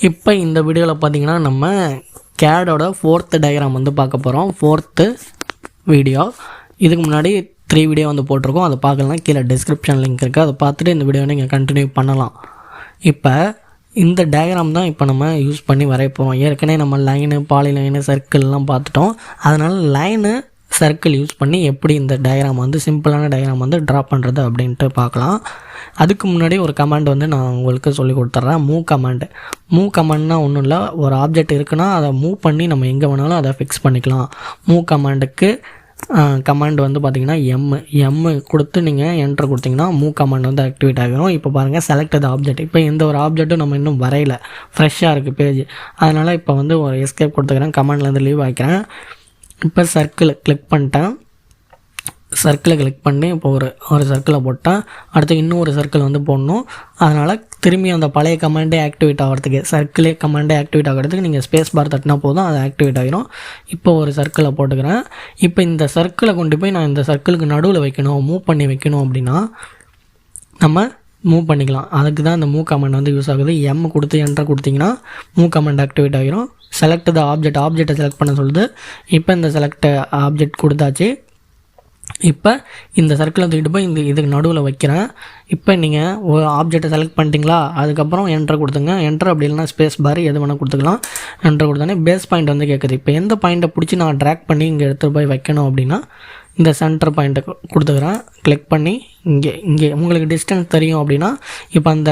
இப்போ இந்த வீடியோவில் பார்த்தீங்கன்னா நம்ம கேடோட 4th டயக்ராம் வந்து பார்க்க போகிறோம். 4th video. இதுக்கு முன்னாடி 3 வீடியோ வந்து போட்டிருக்கோம். அதை பார்க்கலாம், கீழே டிஸ்கிரிப்ஷன் லிங்க் இருக்குது, அதை பார்த்துட்டு இந்த வீடியோ நீங்கள் கண்டினியூ பண்ணலாம். இப்போ இந்த டயக்ராம் தான் இப்போ நம்ம யூஸ் பண்ணி வரைய போகிறோம். ஏற்கனவே நம்ம லைனு, பாலிலைனு, சர்க்கிள்லாம் பார்த்துட்டோம். அதனால் லைனு, சர்க்கிள் யூஸ் பண்ணி எப்படி இந்த டயக்ராம் வந்து சிம்பிளான டயக்ராம் வந்து ட்ரா பண்ணுறது அப்படின்ட்டு பார்க்கலாம். அதுக்கு முன்னாடி ஒரு கமாண்ட் வந்து நான் உங்களுக்கு சொல்லி கொடுத்துட்றேன். Move command. மூவ் கமாண்ட்னால் ஒன்றும் இல்லை, ஒரு ஆப்ஜெக்ட் இருக்குன்னா அதை மூவ் பண்ணி நம்ம எங்கே வேணாலும் அதை ஃபிக்ஸ் பண்ணிக்கலாம். மூவ் கமாண்டுக்கு கமாண்ட் வந்து பார்த்திங்கன்னா எம்மு கொடுத்து நீங்கள் என்டர் கொடுத்திங்கன்னா மூவ் கமாண்ட் வந்து ஆக்டிவேட் ஆகிடும். இப்போ பாருங்கள், செலக்ட் த ஆப்ஜெக்ட். இப்போ எந்த ஒரு ஆப்ஜெக்ட்டும் நம்ம இன்னும் வரையலை, ஃப்ரெஷ்ஷாக இருக்குது பேஜ். அதனால் இப்போ வந்து ஒரு எஸ்கேப் கொடுத்துக்கிறேன், கமாண்ட்லேருந்து லீவ் ஆகிக்கிறேன். இப்போ சர்க்கிளை கிளிக் பண்ணிட்டேன். சர்க்கிளை கிளிக் பண்ணி இப்போ ஒரு சர்க்கிளை போட்டேன். அடுத்து இன்னொரு சர்க்கிள் வந்து போடணும். அதனால் திரும்பி அந்த பழைய கமாண்டே ஆக்டிவேட் ஆகிறதுக்கு, சர்க்கிளே கமாண்டே ஆக்டிவேட் ஆகிறதுக்கு நீங்கள் ஸ்பேஸ் பார் தட்டினா போதும், அது ஆக்டிவேட் ஆகிடும். இப்போ ஒரு சர்க்கிளை போட்டுக்கிறேன். இப்போ இந்த சர்க்கிளை கொண்டு போய் நான் இந்த சர்க்கிளுக்கு நடுவில் வைக்கணும், மூவ் பண்ணி வைக்கணும் அப்படின்னா நம்ம மூவ் பண்ணிக்கலாம். அதுக்கு தான் இந்த மூவ் கமாண்ட் வந்து யூஸ் ஆகுது. எம் கொடுத்து என்டர் கொடுத்திங்கன்னா மூவ் கமாண்ட் ஆக்டிவேட் ஆகிடும். செலக்ட் த ஆப்ஜெக்டை செலக்ட் பண்ண சொல்லுது. இப்போ இந்த செலக்ட் ஆப்ஜெக்ட் கொடுத்தாச்சு. இப்போ இந்த சர்க்கிளை தூக்கிட்டு போய் இதுக்கு நடுவில் வைக்கிறேன். இப்போ நீங்கள் ஒரு ஆப்ஜெக்டை செலக்ட் பண்ணிட்டீங்களா, அதுக்கப்புறம் என்டர் கொடுத்துங்க. என்டர் அப்படி இல்லைனா ஸ்பேஸ் பார் எது வேணால் கொடுத்துக்கலாம். என்டர் கொடுத்தோன்னே பேஸ் பாயிண்ட் வந்து கேட்குது. இப்போ எந்த பாயிண்ட்டை பிடிச்சி நான் ட்ராக் பண்ணி இங்கே எடுத்துகிட்டு போய் வைக்கணும் அப்படின்னா இந்த சென்டர் பாயிண்ட்டை கொடுத்துக்கிறேன். கிளிக் பண்ணி இங்கே உங்களுக்கு டிஸ்டன்ஸ் தெரியும் அப்படின்னா, இப்போ அந்த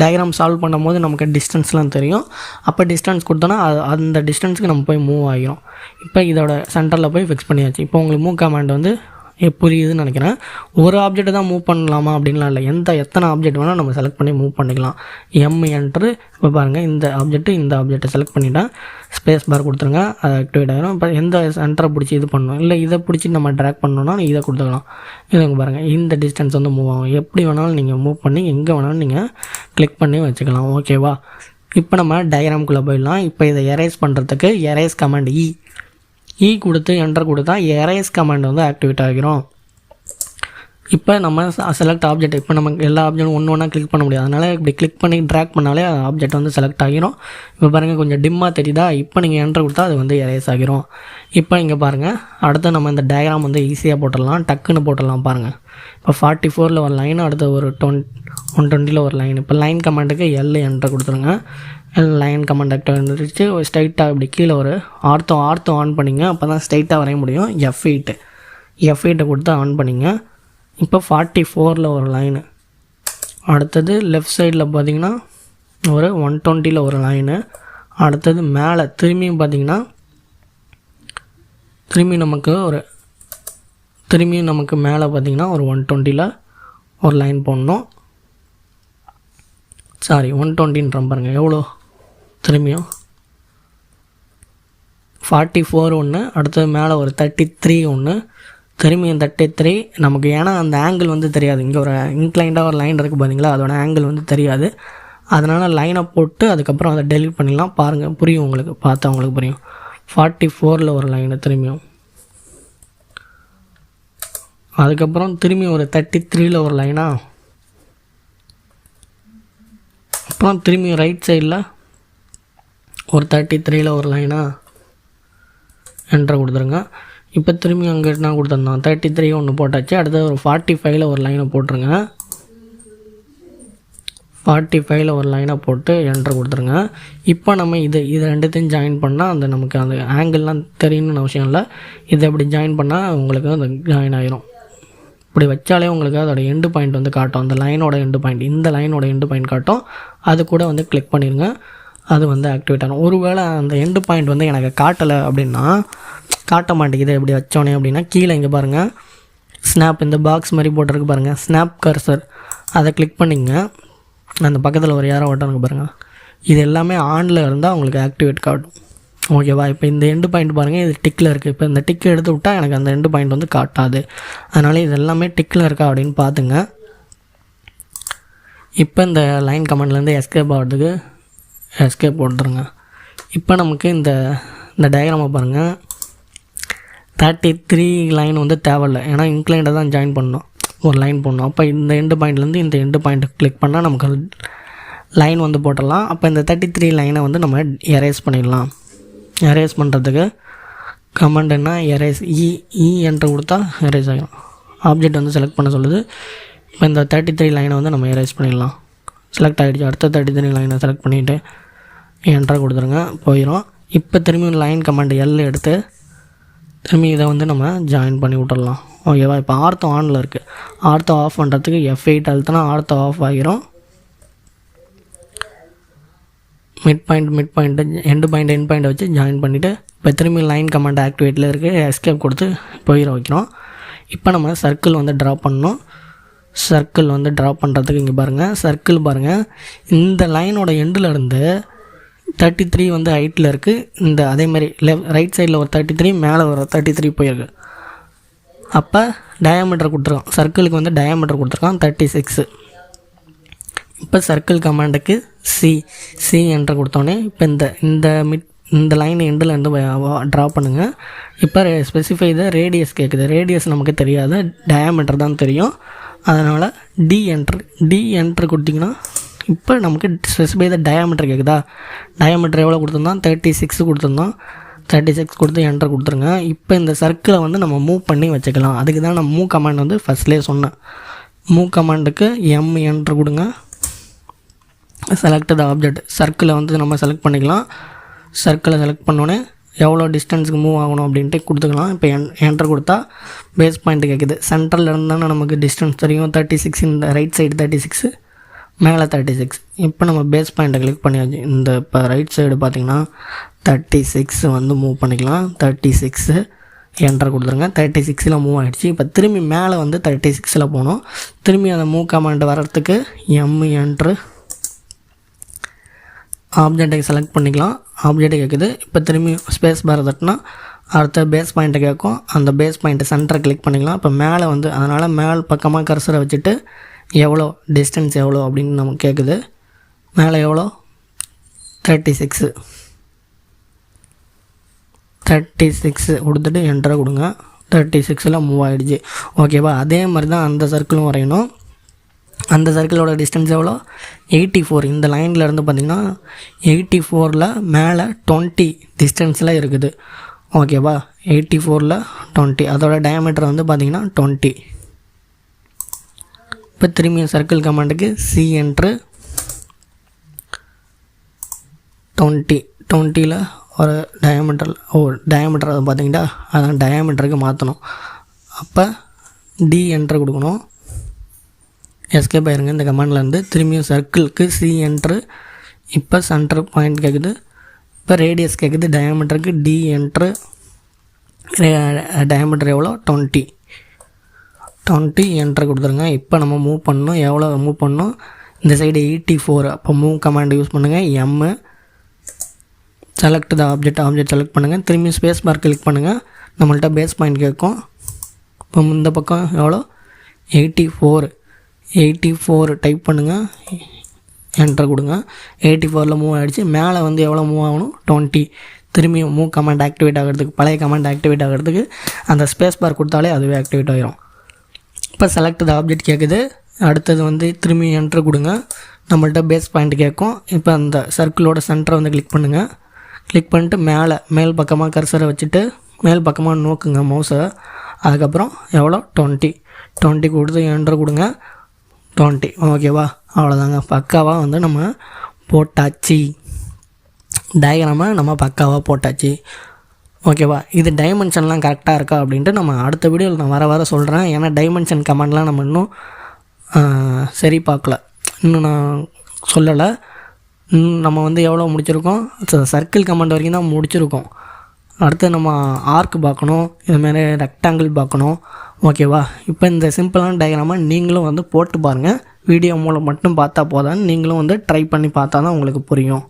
டயக்ராம் சால்வ் பண்ணும்போது நமக்கு டிஸ்டன்ஸ்லாம் தெரியும். அப்போ டிஸ்டன்ஸ் கொடுத்தோன்னா அந்த டிஸ்டன்ஸுக்கு நம்ம போய் மூவ் ஆகிரும். இப்போ இதோட சென்டரில் போய் ஃபிக்ஸ் பண்ணியாச்சு. இப்போ உங்களுக்கு மூவ் கமாண்ட் வந்து புரியுதுன்னு நினைக்கிறேன். ஒரு ஆப்ஜெக்ட் தான் மூவ் பண்ணலாமா அப்படின்லாம் இல்லை, எத்தனை ஆப்ஜெக்ட் வேணால் நம்ம செலக்ட் பண்ணி மூவ் பண்ணிக்கலாம். என்ட்ரு. இப்போ பாருங்கள், இந்த ஆப்ஜெக்ட்டை செலக்ட் பண்ணிவிட்டேன். ஸ்பேஸ் பார் கொடுத்துருங்க, அது ஆக்டிவேட் ஆகிடும். இப்போ எந்த சென்டரை பிடிச்சி இது பண்ணணும், இல்லை இதை பிடிச்சி நம்ம ட்ராக் பண்ணோன்னா இதை கொடுத்துக்கலாம். இதுங்க பாருங்கள், இந்த டிஸ்டன்ஸ் வந்து மூவ் ஆகும். எப்படி வேணாலும் நீங்கள் மூவ் பண்ணி எங்கே வேணாலும் நீங்கள் கிளிக் பண்ணி வச்சுக்கலாம். ஓகேவா? இப்போ நம்ம டயக்ராம்குள்ளே போயிடலாம். இப்போ இதை எரேஸ் பண்ணுறதுக்கு எரேஸ் கமாண்ட் இ கொடுத்து என்டர் கொடுத்தா எரேஸ் கமாண்ட் வந்து ஆக்டிவேட் ஆகிரும். இப்போ நம்ம செலக்ட் ஆப்ஜெக்ட், இப்போ நமக்கு எல்லா ஆப்ஜெக்டும் ஒன்று கிளிக் பண்ண முடியாது. அதனால் இப்படி கிளிக் பண்ணி ட்ராக் பண்ணாலே ஆப்ஜெக்ட் வந்து செலக்ட் ஆகிரும். இப்போ பாருங்கள், கொஞ்சம் டிம்மாக தெரியுதா? இப்போ நீங்கள் என்டர் கொடுத்தா அது வந்து எரேஸ் ஆகிரும். இப்போ இங்கே பாருங்கள், அடுத்து நம்ம இந்த டயக்ராம் வந்து ஈஸியாக போட்டுடலாம், டக்குன்னு போட்டுடலாம். பாருங்கள், இப்போ 44 ஒரு லைன், அடுத்து ஒரு 120 ஒரு லைன். இப்போ லைன் கமாண்டுக்கு என்டர் கொடுத்துருங்க. லைன் கமாண்ட் ஆக்டிவேட் வந்துருச்சு. ஸ்ட்ரைட்டாக இப்படி கீழே ஒரு ஆர்த்தோ ஆன் பண்ணிங்க, அப்போ தான் ஸ்ட்ரைட்டாக வரைய முடியும். F8 கொடுத்து ஆன் பண்ணிங்க. இப்போ 44 ஒரு லைனு. அடுத்தது லெஃப்ட் சைடில் பார்த்திங்கன்னா ஒரு 120 ஒரு லைனு. அடுத்தது மேலே திரும்பியும் பார்த்திங்கன்னா திரும்பியும் நமக்கு மேலே பார்த்திங்கன்னா ஒரு 120 ஒரு லைன் போடணும். 120 பாருங்கள் எவ்வளோ. திரும்பியும் 44 ஒன்று, அடுத்தது மேலே ஒரு 33 ஒன்று, திரும்பியும் 33 நமக்கு. ஏன்னா அந்த ஆங்கிள் வந்து தெரியாது, இங்கே ஒரு இன்க்ளைண்டாக ஒரு லைன் இருக்குது பார்த்தீங்களா, அதோட ஆங்கிள் வந்து தெரியாது. அதனால் லைனை போட்டு அதுக்கப்புறம் அதை டெலிட் பண்ணிடலாம். பாருங்கள், புரியும் உங்களுக்கு, பார்த்தா உங்களுக்கு புரியும். 44 ஒரு லைனு, திரும்பியும் அதுக்கப்புறம் திரும்பியும் ஒரு 33 ஒரு லைனா, அப்புறம் திரும்பியும் ரைட் சைடில் ஒரு 33 ஒரு லைனா என்டர் கொடுத்துருங்க. இப்போ திரும்பி அங்கே நான் கொடுத்துருந்தோம் 33 ஒன்று போட்டாச்சு. அடுத்தது ஒரு 45 ஒரு லைனை போட்டுருங்க. 45 ஒரு லைனை போட்டு என்டர் கொடுத்துருங்க. இப்போ நம்ம இது ரெண்டுத்தையும் ஜாயின் பண்ணால் அந்த நமக்கு அந்த ஆங்கிள்லாம் தெரியணும்னு அவசியம் இல்லை. இதை எப்படி ஜாயின் பண்ணால் உங்களுக்கு அந்த ஜாயின் ஆகிரும். இப்படி வச்சாலே உங்களுக்கு அதோட எண்டு பாயிண்ட் வந்து காட்டும், அந்த லைனோட எண்டு பாயிண்ட், இந்த லைனோட எண்டு பாயிண்ட் காட்டும். அது கூட வந்து கிளிக் பண்ணிடுங்க, அது வந்து ஆக்டிவேட் ஆகும். ஒருவேளை அந்த எண்டு பாயிண்ட் வந்து எனக்கு காட்டலை அப்படின்னா, காட்ட மாட்டேங்குது எப்படி வச்சோன்னே அப்படின்னா, கீழே இங்கே பாருங்கள், ஸ்னாப் இந்த பாக்ஸ் மாதிரி போட்டிருக்கு பாருங்கள், ஸ்னாப் கர்சர், அதை கிளிக் பண்ணிங்க. அந்த பக்கத்தில் ஒரு யாரோ ஓட்டனுக்கு பாருங்கள், இது எல்லாமே ஆனில் இருந்தால் உங்களுக்கு ஆக்டிவேட் காட்டும். ஓகேவா? இப்போ இந்த எண்டு பாயிண்ட் பாருங்கள், இது டிக்கில் இருக்குது. இப்போ இந்த டிக்கு எடுத்து விட்டால் எனக்கு அந்த எண்டு பாயிண்ட் வந்து காட்டாது. அதனால் இது எல்லாமே டிக்கில் இருக்கா அப்படின்னு பார்த்துங்க. இப்போ இந்த லைன் கமாண்ட்லேருந்து எஸ்கேப் ஆகிறதுக்கு எஸ்கேப் போட்டுருங்க. இப்போ நமக்கு இந்த டயக்ராமை பாருங்கள், 33 லைன் வந்து தேவையில்லை, ஏன்னா இன்க்ளைண்டை தான் ஜாயின் பண்ணணும், ஒரு லைன் போடணும். அப்போ இந்த எண்டு பாயிண்ட்லேருந்து இந்த எண்டு பாயிண்ட்டை கிளிக் பண்ணால் நமக்கு லைன் வந்து போட்டுடலாம். அப்போ இந்த 33 லைனை வந்து நம்ம எரேஸ் பண்ணிடலாம். எரேஸ் பண்ணுறதுக்கு கமாண்ட் என்ன, எரேஸ் இ என்ட்ரு கொடுத்தா எரேஸ் ஆகிடும். ஆப்ஜெக்ட் வந்து செலக்ட் பண்ண சொல்லுது. இப்போ இந்த 33 லைனை வந்து நம்ம எரேஸ் பண்ணிடலாம். செலக்ட் ஆகிடுச்சு. அடுத்த 33 லைனை செலக்ட் பண்ணிவிட்டு என்ட்ரு கொடுத்துருங்க, போயிடும். இப்போ திரும்பி லைன் கமாண்ட் எல் எடுத்து திரும்பி இதை வந்து நம்ம ஜாயின் பண்ணி விட்டுடலாம். ஓகேவா? இப்போ ஆர்த்தோ ஆனில் இருக்குது. ஆர்த்தோ ஆஃப் பண்ணுறதுக்கு F8 அழுத்தினா ஆர்த்தோ ஆஃப் ஆகிரும். மிட் பாயிண்ட் எண்டு பாயிண்ட் வச்சு ஜாயின் பண்ணிவிட்டு இப்போ திரும்பி லைன் கமாண்ட் ஆக்டிவேட்டில் இருக்குது. எஸ்கேப் கொடுத்து போயிட வைக்கிறோம். இப்போ நம்ம சர்க்கிள் வந்து ட்ரா பண்ணணும். சர்க்கிள் வந்து ட்ரா பண்ணுறதுக்கு இங்கே பாருங்கள், சர்க்கிள் பாருங்கள், இந்த லைனோட எண்டில் இருந்து 33 வந்து ஹைட்டில் இருக்குது. இந்த அதேமாதிரி ரைட் சைடில் ஒரு 33, மேலே ஒரு 33 போயிருக்கு. அப்போ டயாமீட்டர் கொடுத்துருக்கான், சர்க்கிளுக்கு வந்து டயாமீட்டர் கொடுத்துருக்கான் 36. இப்போ சர்க்கிள் கமாண்டுக்கு சி என்ட்ரு கொடுத்தோன்னே இப்போ இந்த லைன் எண்டில் இருந்து ட்ரா பண்ணுங்கள். இப்போ ஸ்பெசிஃபை த ரேடியஸ் கேட்குது. ரேடியஸ் நமக்கு தெரியாது, டயாமீட்டர் தான் தெரியும். அதனால் டி என்ட்ரு கொடுத்திங்கன்னா இப்போ நமக்கு ஸ்பெசிஃபை த டயாமீட்டர் கேட்குதா. டயாமீட்டர் எவ்வளோ கொடுத்துருந்தோம், 36 கொடுத்துருந்தோம். 36 கொடுத்து என்ட்ரு கொடுத்துருங்க. இப்போ இந்த சர்க்கிளை வந்து நம்ம மூவ் பண்ணி வச்சுக்கலாம். அதுக்கு தான் நான் மூவ் கமாண்ட் வந்து ஃபஸ்ட்லேயே சொன்னேன். மூவ் கமாண்டுக்கு என்ட்ரு கொடுங்க. செலக்ட் த ஆப்ஜெக்ட், சர்க்கிளை வந்து நம்ம செலக்ட் பண்ணிக்கலாம். சர்க்கிளை செலக்ட் பண்ணோன்னே எவ்வளோ டிஸ்டன்ஸுக்கு மூவ் ஆகணும் அப்படின்ட்டு கொடுத்துக்கலாம். இப்போ என்ட்ரு கொடுத்தா பேஸ் பாயிண்ட் கேட்குது. சென்ட்ரலில் இருந்தால் நமக்கு டிஸ்டன்ஸ் தெரியும் 36, இந்த ரைட் சைடு 36, மேலே 36. இப்போ நம்ம பேஸ் பாயிண்ட்டை கிளிக் பண்ணியாச்சு. இந்த இப்போ ரைட் சைடு பார்த்திங்கன்னா 36 வந்து மூவ் பண்ணிக்கலாம். 36 என்ட்ரு கொடுத்துருங்க. 36 மூவ் ஆகிடுச்சு. இப்போ திரும்பி மேலே வந்து 36 போகணும். திரும்பி அந்த மூவ் கமாண்ட் வர்றதுக்கு என்ட்ரு ஆப்ஜெக்டை செலக்ட் பண்ணிக்கலாம். ஆப்ஜெக்டை கேட்குது. இப்போ திரும்பி ஸ்பேஸ் பார் தட்டினா அடுத்த பேஸ் பாயிண்ட்டை கேட்கும். அந்த பேஸ் பாயிண்ட்டை சென்டரை கிளிக் பண்ணிக்கலாம். இப்போ மேலே வந்து அதனால் மேல் பக்கமாக கர்சரை வச்சுட்டு எவ்வளோ டிஸ்டன்ஸ் எவ்வளோ அப்படின்னு நமக்கு கேட்குது. மேலே எவ்வளோ 36 கொடுத்துட்டு என்ட்ரு கொடுங்க. 36 மூவ் ஆகிடுச்சு. ஓகேவா? அதே மாதிரி தான் அந்த சர்க்கிளும் வரையணும். அந்த சர்க்கிளோட டிஸ்டன்ஸ் எவ்வளோ 84. இந்த லைனில் இருந்து பார்த்திங்கன்னா 84ல் மேலே 20 டிஸ்டன்ஸில் இருக்குது. ஓகேவா? 84ல் 20, அதோட டயாமீட்டர் வந்து பார்த்திங்கன்னா 20. இப்போ திரும்பி சர்க்கிள் கமாண்டுக்கு என்ட்ரு 20ல் ஒரு டயாமீட்டர் அதை பார்த்திங்கன்னா அதான் டயாமீட்டருக்கு மாற்றணும். அப்போ டி என்ட்ரு கொடுக்கணும். எஸ்கேப் ஆயிருங்க இந்த கமாண்ட்லேருந்து. திரும்பியும் சர்க்கிளுக்கு என்ட்ரு. இப்போ சென்டர் பாயிண்ட் கேட்குது. இப்போ ரேடியஸ் கேட்குது. டயாமீட்டருக்கு டி என்ட்ரு. டயாமீட்டர் எவ்வளோ 20 என்ட்ரு கொடுத்துருங்க. இப்போ நம்ம மூவ் பண்ணணும். எவ்வளோ மூவ் பண்ணணும், இந்த சைடு 84. அப்போ மூவ் கமாண்ட் யூஸ் பண்ணுங்கள். செலக்ட் த ஆப்ஜெக்ட் செலக்ட் பண்ணுங்கள். திரும்பி ஸ்பேஸ் பார் கிளிக் பண்ணுங்கள். நம்மள்ட்ட பேஸ் பாயிண்ட் கேட்கும். இப்போ இந்த பக்கம் எவ்வளோ 84 டைப் பண்ணுங்கள். என்ட்ரு கொடுங்க. 84ல் மூவ் ஆகிடுச்சு. மேலே வந்து எவ்வளோ மூவ் ஆகணும் 20. திரும்பி மூவ் கமாண்ட் ஆக்டிவேட் ஆகிறதுக்கு, பழைய கமாண்ட் ஆக்டிவேட் ஆகிறதுக்கு அந்த ஸ்பேஸ் பார் கொடுத்தாலே அதுவே ஆக்டிவேட் ஆகிரும். இப்போ செலக்ட் த ஆப்ஜெக்ட் கேட்குது. அடுத்தது வந்து திரும்பி என்ட்ரு கொடுங்க. நம்மள்ட்ட பேஸ் பாயிண்ட் கேட்கும். இப்போ அந்த சர்க்கிளோட சென்டரை வந்து கிளிக் பண்ணுங்கள். கிளிக் பண்ணிட்டு மேல் பக்கமாக கர்சரை வச்சுட்டு மேல் பக்கமாக நோக்குங்க மவுஸை. அதுக்கப்புறம் எவ்வளோ 20 கொடுத்து என்ட்ரு கொடுங்க. 20. ஓகேவா? அவ்வளோதாங்க. பக்காவாக வந்து நம்ம போட்டாச்சு. டயக்ராமை நம்ம பக்காவாக போட்டாச்சு. ஓகேவா? இது டைமென்ஷன்லாம் கரெக்டாக இருக்கா அப்படின்ட்டு நம்ம அடுத்த வீடியோவில் நான் வர சொல்கிறேன். ஏன்னா டைமென்ஷன் கமாண்ட்லாம் நம்ம இன்னும் சரி பார்க்கல, இன்னும் நான் சொல்லலை. நம்ம வந்து எவ்வளோ முடிச்சிருக்கோம், சர்க்கிள் கமாண்ட் வரைக்கும் தான் முடிச்சிருக்கோம். அடுத்து நம்ம ஆர்க் பார்க்கணும், இதுமாரி ரெக்டாங்கிள் பார்க்கணும். ஓகேவா? இப்போ இந்த சிம்பிளான டயக்ராமை நீங்களும் வந்து போட்டு பாருங்கள். வீடியோ மூலம் மட்டும் பார்த்தா போதான்னு நீங்களும் வந்து ட்ரை பண்ணி பார்த்தா தான் உங்களுக்கு புரியும்.